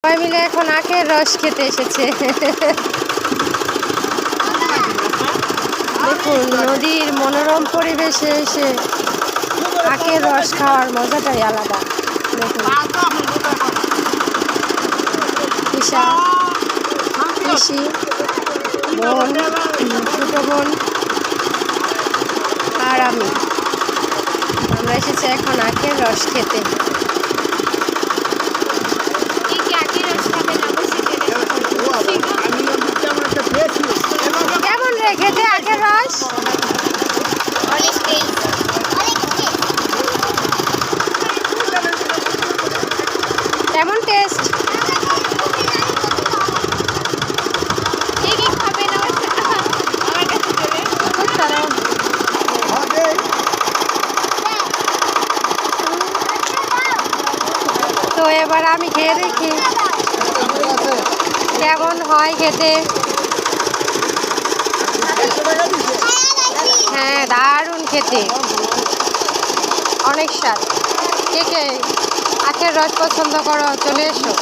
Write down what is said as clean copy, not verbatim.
সবাই মিলে এখন আখের রস খেতে এসেছে। দেখুন নদীর মনোরম পরিবেশে এসে আখের রস খাওয়ার মজাটাই আলাদা। দেখুন ঈশা, পিসি, বোন, ছোটো বোন আর আমরা এসেছি এখন আখের রস খেতে। কেমন রে খেতে আখের রস? কেমন টেস্ট? তো এবার আমি খেয়ে দেখি কেমন হয় খেতে। হ্যাঁ, দারুণ খেতে, অনেক স্বাদ। কে কে আখের রস পছন্দ করো চলে এসো।